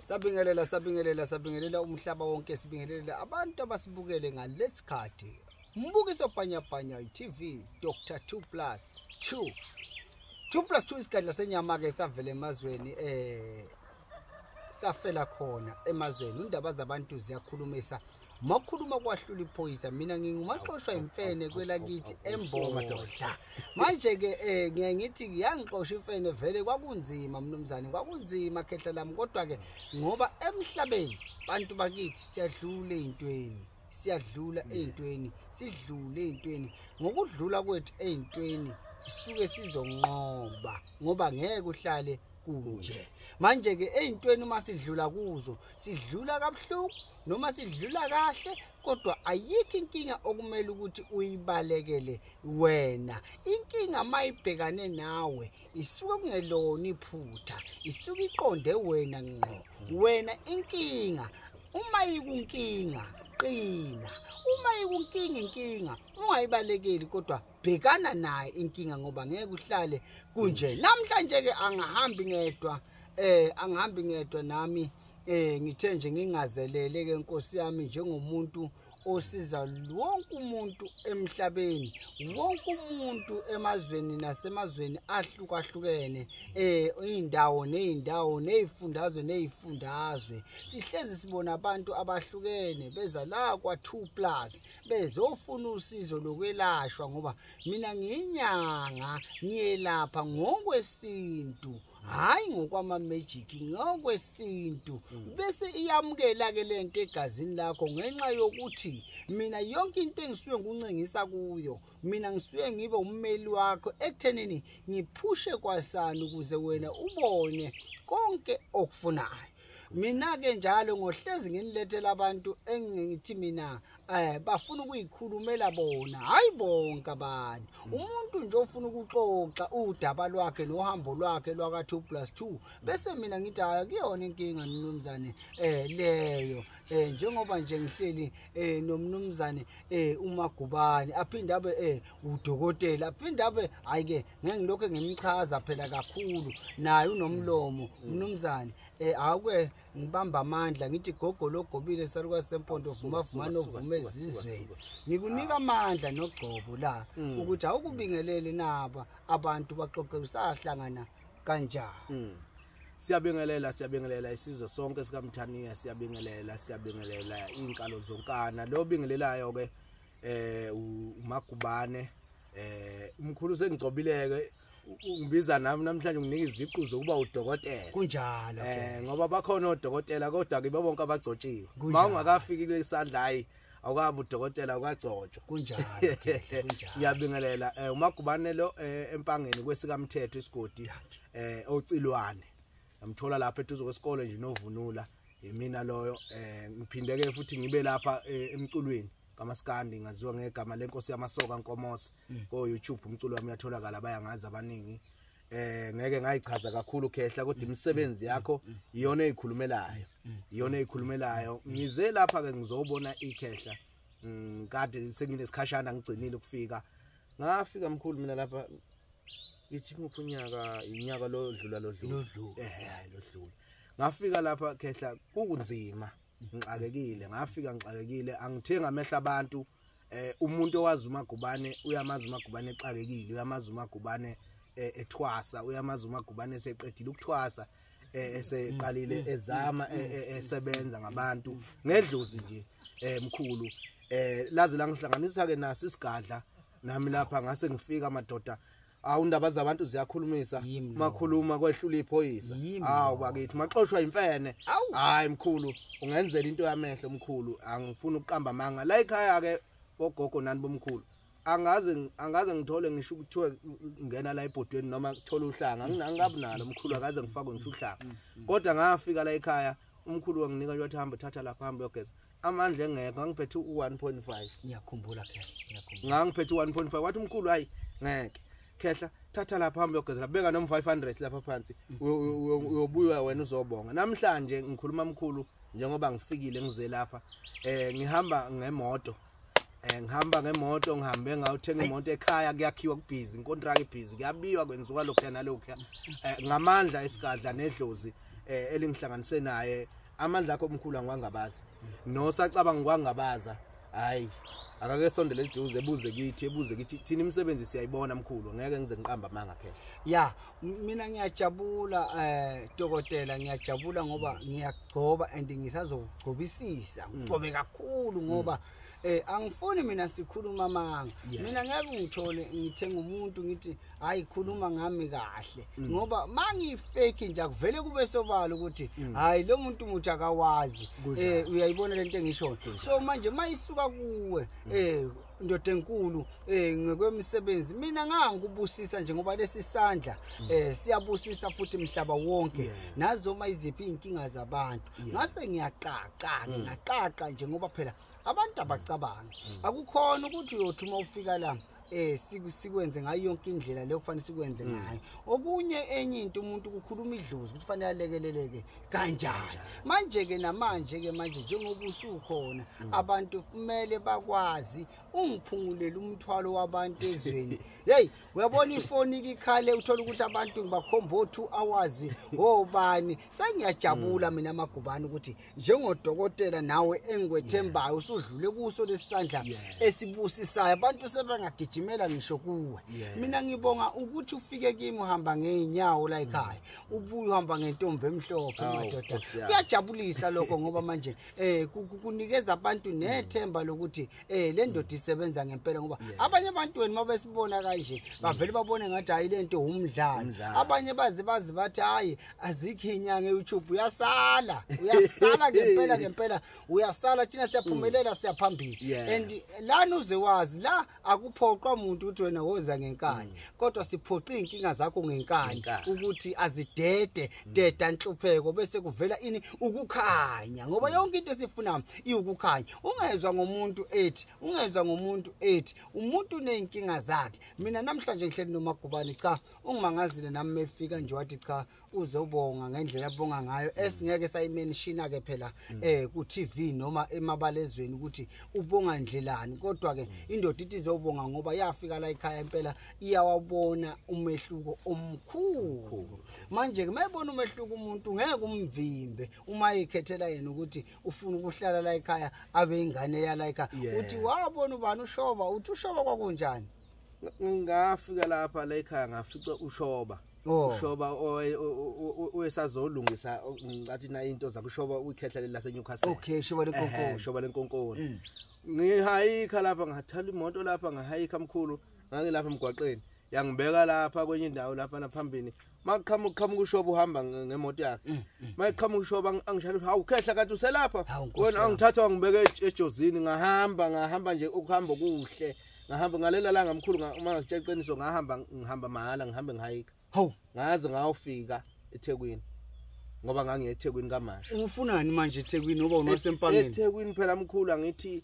Sabingelela umhlaba wonke, sibingelela abantu abasibukele ngalesikhathi. Mbukiso Bhanyabhanya TV, Dr. 2+2. 2+2 isikadla senyama ke savela emazweni safela khona emazweni. Indaba zabantu ziyakhulumisa. Makhuluma kwahlula iphoyisa, mina ngingumaxoshwa imfene kwelakithi Emboma dodla. Manje ke ngiye ngithi ngiyangixosha imfene vele kwakunzima mnumzane, kwakunzima khehla lami, kodwa ke ngoba emhlabeni bantu bakithi siyadlula ezintweni, sidlule ezintweni. Ngokudlula kwethu ezintweni isuke sizonqoba ngoba ngeke uhlale kunje. Manje ke ezintweni uma sidlula kuzo, sidlula kabuhlungu noma sidlula kahle, kodwa ayikho inkinga okumele ukuthi uyibalekele wena. Inkinga mayibhekane nawe isuke kungelona iphutha, isuke iqonde wena ngqo. Wena inkinga uma ikunkinga qina, uma ikunkinga ungayibalekeli, kodwa bhekana naye inkinga ngoba ngeke uhlale kunje. Namhlanje ke angihambi ngedwa nami ngithe nje ngingazelele ke Nkosi yami njengomuntu osiza wonke umuntu emhlabeni, wonke umuntu emazweni nasemazweni ahlukahlukene, indawo nezifundazwe. Sihlezi sibona abantu abahlukene beza la kwa 2+ bezofuna usizo lokwelashwa, ngoba mina ngiyinyanga ngiyelapha ngokwesintu, hayi ngokwama magic, ngokwesintu. Bese iyamukela ke lento egazini lakho ngenxa yokuthi mina yonke into engisuke nguncengisa kuyo, mina ngisuke ngibe ummeli wakho ekuthenini ngiphushe kwasana ukuze wena ubone konke okufunayo. Mina ke njalo ngohlezi nginilethela abantu engithi mina bafuna ukuyikhulumela bona, hayi bonke abantu. Umuntu nje ofuna ukuxoxa udaba lwakhe nohambo lwakhe lwaka 2+2, bese mina ngithi akuyona inkinga mnumzane leyo. Njengoba nje ngihleli nomnumzane uMagubane, aphinde abe udokotela, aphinde abe ayike ngeke ngilokho ngimchaza phela kakhulu, naye unomlomo mnumzane. Awuke ngibamba amandla ngithi gogo logobile saluka sempondo vumavumana ovume ezizweni. Ngikunika amandla nogcobo la ukuthi awukubingelele naba abantu baxoxe usahlangana kanjani. Siyabingelela isizwe sonke sikaMthaniya, siyabingelela inkalo zonkana. Lo bingelelayo ke uMagubane, umkhulu sengicobile ungibiza nami namhlanje unginika iziqu zokuba udokotela. Kunjalo ngoba bakhona odokotela kodwa ke bonke abagcotshiwe. Mawungakafiki kwisandla hayi awukabi udokotela ukagcotshwa. Kunjalo. Ngiyabingelela uMagubane lo empangeni kwesikaMthetho isigodi ocilwane. Ngamthola lapha eduze kwesikole nje novunula. Yimina loyo ngiphinde ke futhi ngibe lapha emculweni kaMaskandi, ngaziwa ngegama lenkosi yamasoka Nkomosi. Ko YouTube umculo wami uyatholakala, bayangazi abaningi. Ngeke ngayichaza kakhulu khehla, kodwa imisebenzi yakho iyona eyikhulumelayo. Ngize lapha ke ngizobona ikhehla. Kade senginesikhashana ngigcinile ukufika. Ngafika mkhulu mina lapha ithi nguphi unyaka lo dlula. Ngafika lapha khehla kukunzima. Ngixakekile, angithenga amehla abantu. Umuntu owazi uMagubane uyamazi uMagubane exakekile, uyamazi uMagubane ethwasa, uyamazi uMagubane eseqedile ukuthwasa, eseqalile ezama esebenza ngabantu ngedlozi nje mkhulu. Lazi la ngihlanganisa ke naso isigadla nami lapha ngase ngifika madoda. Awundaba zabantu ziyakhulumisa, makhuluma kwehlula iphoyisa. Bakithi maxoshwa imfene. Hayi mkhulu, ungenzela into yamehlo mkhulu, angifuni ukuqamba manga. La ekhaya ke bogogo nani bomkhulu, angaze ngithole ngisho ukuthiwa ngena la ebhodweni noma ukuthola uhlanga. Angingabi nalo mkhulu, akaze ngifakwe ngisho uhlanga. Kodwa ngafika la ekhaya umkhulu wanginika nje wathi hamba thatha lapha hamba yogeza. Amandla engekho, ngangiphethe u1.5. Ngiyakhumbula Ngangiphethe u1.5 wathi umkhulu hayi ngeke. Khehla thatha lapha hamba yogezela, beka noma 500 lapha phansi uyobuya wena uzobonga. Namhlanje ngikhuluma mkhulu njengoba ngifikile ngize lapha ngihamba ngemoto. Ngihambe ngawuthenga imoto ekhaya, kuyakhiwa kubhizi, inkontrakt ibhizi, kuyabiwa kwenziwa lokho nalokho. Ngamandla esigadla nedlozi elingihlanganise naye amandla akho omkhulu angwangabazi nosacabanga ngwangabaza hayi akake sondele eduze ebuze kithi thina imisebenzi siyayibona mkhulu ngeke ngize ngiqamba manga khe ya mina ngiyajabula dokotela ngiyajabula ngoba ngiyagcoba and ngisazogcobisisa ngigcobe kakhulu ngoba angifuni mina sikhuluma amanga mina ngeke ngithole ngithenga umuntu ngithi hayi khuluma ngami kahle ngoba mangifake nje akuvele kube sobala ukuthi hayi lo muntu muthi akawazi uyayibona lento engishoyo so manje mayisuka kuwe indoda enkulu ngekwemisebenzi mina ngangubusisa nje ngoba lesisandla siyabusisa futhi umhlaba wonke nazoma iziphi inkinga zabantu ngase ngiyaqaqa nje ngoba phela abantu abacabanga akukhona ukuthi uyothi uma ufika la sikwenze ngayo yonke indlela leyo kufanele sikwenze ngayo okunye enye into umuntu ukukhuluma idlozi ukuthi kufanele alekeleleke kanjani manje ke manje njengoba usukhona abantu kumele bakwazi ungiphungulela umthwalo wabantu ezweni hey uyabona ifoni ikhale uthola ukuthi abantu bakhomba 2 hours obani sengiyajabula mina amagubani ukuthi njengodokotela nawe engwethembayo usudlule kuso lesandla esibusisayo abantu sebengagijimela ngisho kuwe mina ngibonga ukuthi ufike kimi uhamba ngeenyawo la ekhaya ubuye uhamba ngentombi emhlophe madoda kuyajabulisa lokho ngoba manje kunikeza abantu nethemba lokuthi le ndoda isebenza ngempela ngoba abanye abantu wena mabesibona kanje bavele babone ngathi hayi lento umdlalo abanye bazi bathi hayi azikho inyanga eYouTube uyasala ngempela uyasala thina siyaphumelela siyaphambili and lana uze wazi la akuphoqa umuntu ukuthi wena woza ngenkani kodwa siphoqa inkinga zakho ngenkani ukuthi azidede nhlupheko bese kuvela ini ukukhanya ngoba yonke into esifuna iukukhanya ungezwa ngomuntu ethi umuntu nenkinga zakhe mina namhlanje ngihleli noMagubane cha ungimangazile nami mefika nje wathi cha uzobonga ngendlela abonga ngayo esingeke sayimenshina ke phela ku TV noma emabalezweni ukuthi ubonga ndlelani kodwa ke indoda ithi izobonga ngoba yafika la ekhaya impela iyawabona umehluko omkhulu manje ke mayibona umehluko umuntu ngeke umvimbe uma ikhethela yena ukuthi ufuna ukuhlala la ekhaya abe ingane yala ekhaya uthi wabona ubani ushoba uthi ushoba kwakunjani ngafika lapha la ekhaya ngafica ushoba oyesazolungisa ngathi na into zakushoba uyikhehla la seNewcastle okay shoba lenkonkoni ngihayikha lapha ngathatha imoto lapha ngahayikha mkhulu ngangilapha emgwaqeni yangibeka lapha kwenye indawo lapha naphambili makuqhamuka ushoba uhamba ngemoto yakhe mayiqhamuka ushoba angishalo hawu khehla kanti uselapha wena angithatha wangibeka ejozini ngahamba nje ukuhamba kuhle ngahamba ngalela la ngamkhulu uma ngitshaqeniso ngihamba mahala ngihambe ngihayika hawu ngaze ngawufika eThekwini ngoba ngangiye eThekwini kaMasha ufunani manje eThekwini ngoba unosempangeni eThekwini phela mkhulu angithi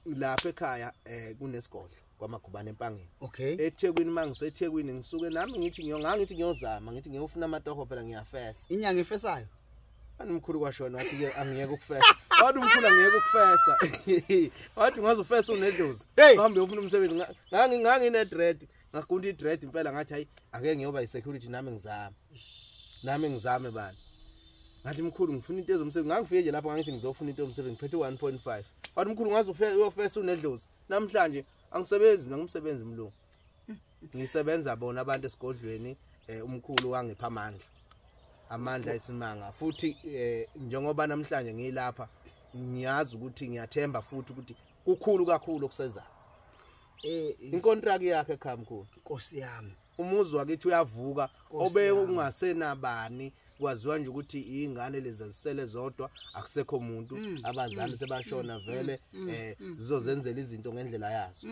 lapha ekhaya kunesigodlo kwaMagubane empangeni okay eThekwini mangiseThekwini ngisuke nami ngithi ngiyozama ngithi ngiyofuna amatoho phela ngiyafesa inyanga efesayo mkhulu kwashona wathi ke angiyeke ukufesa wathi umkhulu angiyeke ukufesa wathi ngazofesa unedlozi uhambe uyofuna umsebenzi ngangine dread ngakundi dread impela ngathi hayi ake ngiyoba isecurity nami ngizame bani ngathi mkhulu ngifuna into ezomsebenzi ngangifike nje lapho ngithi ngizofuna into yomsebenzi ngiphethe 1.5 wathi mkhulu uyofesa unedlozi namhlanje angisebenzi mina ngumsebenzi mlungu ngisebenza bona abantu esigodlweni umkhulu wangipha amandla esimanga futhi njengoba namhlanje ngilapha ngiyazi ukuthi ngiyathemba futhi ukuthi kukhulu kakhulu okusenza incontract yakhe ekhaya mkhulu Nkosi yami umuzi wakithi uyavuka obe ungasenabani kwaziwa nje ukuthi ingane lezi zisele zodwa akusekho umuntu abazali sebashona vele zizozenzela izinto ngendlela yazo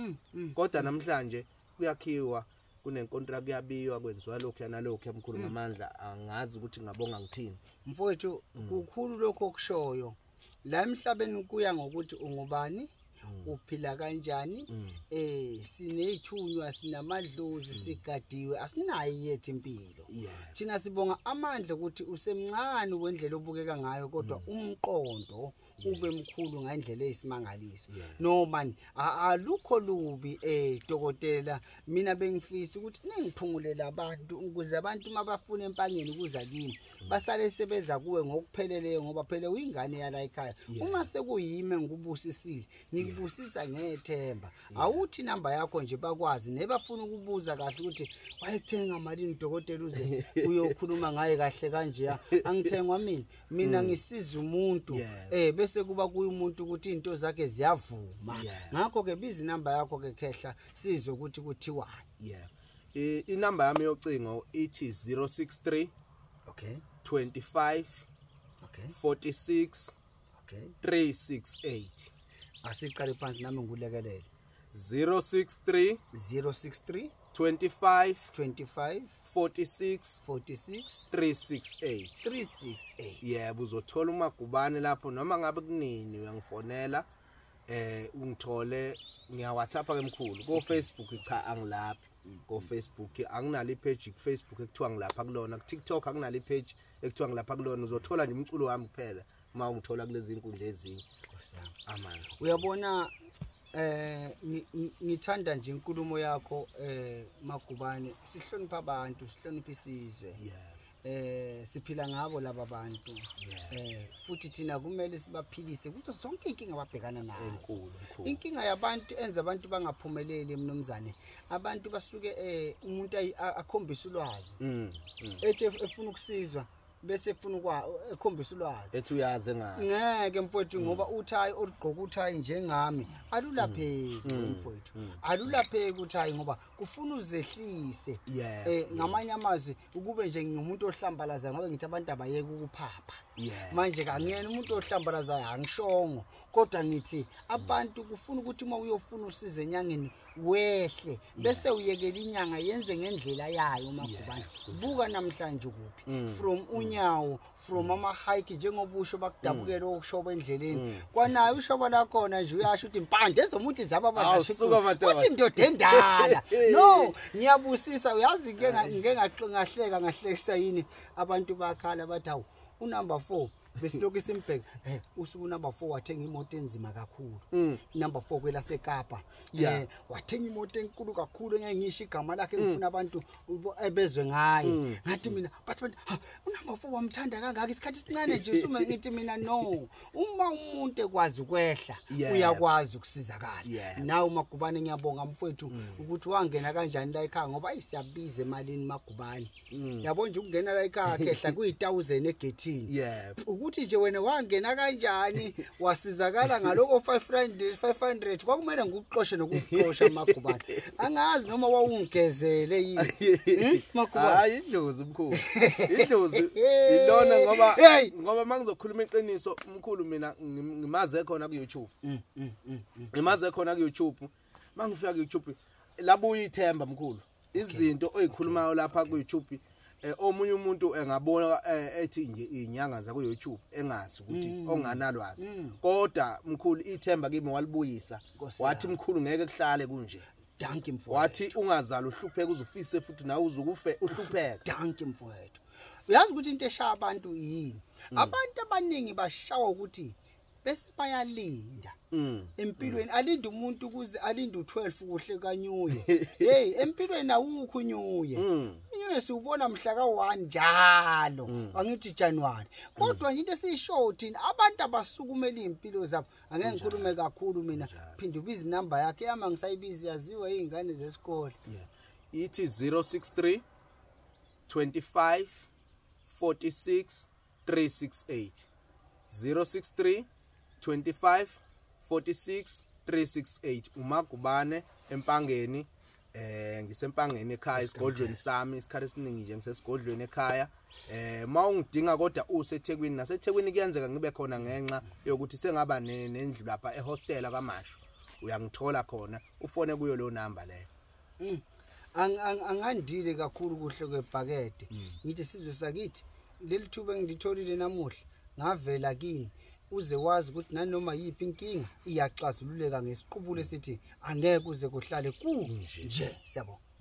kodwa namhlanje kuyakhiwa kunenkontrakt yabiwa kwenziwa lokho yanalokho emkhulu ngamandla angazi ukuthi ngabonga ngithini mfowethu kukhulu lokho okushoyo la emhlabeni kuya ngokuthi ungubani uphila kanjani sinethunywa sinamadlozi sigadiwe asinayo yethu impilo thina sibonga amandla ukuthi usemncane wendlela obukeka ngayo kodwa umqondo ube mkhulu ngendlela eyisimangaliso noma alukho lubi dokotela mina bengifisa ukuthi ningiphungulela abantu ukuze abantu mabafuna empangeni ukuza kimi basale sebeza kuwe ngokupheleleyo ngoba phela uyingane yala ekhaya uma sekuyime ngikubusisile ngikubusisa ngethemba awuthi inamba yakho nje bakwazi nebafuna ukubuza kahle ukuthi wayethenga malini dokotela uze uyokhuluma ngaye kahle kanje angithengwa mina ngisiza umuntu bese kuba kuyi umuntu ukuthi into zakhe ziyavuma ngakho ke biza inamba yakho ke khehla sizwe ukuthi kuthiwani inamba yami yocingo ithi 063 25 46 368 asiqale phansi nami ngulekelele 063 25 46 368 yebo uzothola uMagubane lapho noma ngabe kunini uyangifonela ungithole ngiya WhatsApp ke mkhulu ko Facebook cha angilaphi ko Facebook anginalo ipage ku Facebook ekuthiwa ngilapha kulona ku TikTok anginalo ipage ekuthiwa ngilapha kulona uzothola nje umculo wami kuphela uma ungithola kulezi inkundla ezinye aman uyabona ngithanda nje inkulumo yakho Magubane sihlonipha abantu sihlonipha isizwe siphila ngabo laba bantu futhi thina kumele sibaphilise kuzo zonke inkinga ababhekana nazo inkinga yabantu enza abantu bangaphumeleli emnomzane abantu basuke umuntu akhombisa ulwazi ethi efuna ukusizwa bese efuna ekhombisa ulwazi ethi uyazi ngazi ngeke mfowethu ngoba uthayi oligqoka uthayi njengami alulapheki mfowethu alulapheki uthayi ngoba kufuna uzehlise ngamanye amazwi ukube nje ngumuntu ohlambalaza ngoba ngithi abantu abayeke ukuphapha manje kangiyena umuntu ohlambalaza angishongo kodwa ngithi abantu kufuna ukuthi uma uyofuna usize enyangeni wehle bese uyekela inyanga yenze ngendlela yayo Magubane buka namhlanje kuphi from unyawo from ama hike njengobusho bakudabukela okushoba endleleni kwanayo ushoba lakhona nje uyasho ukuthi impande ezomuthi zaba bazashuka uthi indoda endala no ngiyabusisa uyazi ngeke ngahlekisa yini abantu bakhala bathi awu unumber 4 besilokhu simbheka usuku number 4 wathenga imoto enzima kakhulu number 4 kwela seKapa wathenga imoto enkulu kakhulu engangisho igama lakhe ngifuna abantu ebezwe ngaye ngathi mina bathi unumber 4 wamthanda kangaka isikhathi sincane nje usuma ngithi mina no uma umuntu ekwazi ukwehla uyakwazi ukusizakala nawe Magubane ngiyabonga mfowethu ukuthi wangena kanjani la ekhaya ngoba ayisiyabiza emalini Magubane yabo nje ukungena la ekhaya khehla kuyi1000 egethini ukuthi nje wena wangena kanjani wasizakala ngaloko 500 kwakumele ngikuxoshe nokuxosha Magubane angazi noma wawungezele yini Magubane hayi idlozi mkhulu idlozi ilona ngoba mangizokhuluma iqiniso mkhulu mina ngimaze khona ku YouTube ngimaze khona ku YouTube mangifika ku YouTube labuya ithemba mkhulu izinto oyikhulumayo lapha ku YouTube omunye umuntu engabona ethi nje inyanga za ku YouTube engazi ukuthi onganalwazi kodwa mkhulu ithemba kimi walibuyisa wathi mkhulu ngeke kuhlale kunje danki mfowethu wathi ungazali uhlupheke uzufise futhi nawe uzukufe uhlupheka danki mfowethu uyazi ukuthi into eshaya abantu yini abantu abaningi bashawa ukuthi bese bayalinda empilweni alinde umuntu ukuze alinde u12 kuhle kanyuye hey empilweni awukho unyuye inyuye siubona mhla ka1 njalo angithi January kodwa nje into esishow thina abantu abasukumela impilo zabo angeke ngikhulume kakhulu mina phinde ubiza inamba yakhe yama ngisayibiza yaziwa izingane zesikole ithi 063 25 46 368 063 25 46 368 uMagubane empangeni ngisempangeni ekhaya esigodlweni sami isikhathi esiningi nje ngisesigodlweni ekhaya mawungidinga kodwa useThekwini naseThekwini kuyenzeka ngibe khona ngenxa yokuthi sengaba nendlu lapha ehostela kaMasho uyangithola khona ufone kuyo lo number leyo angandile kakhulu kuhle kwebhakede ngithi sizwe sakithi leli thuba engitholile namuhla ngavela kini uze wazi ukuthi nanoma yiphi inkinga iyaxazululeka ngesiqubulo esithi angeke uze kuhlale kunje. Siyabonga.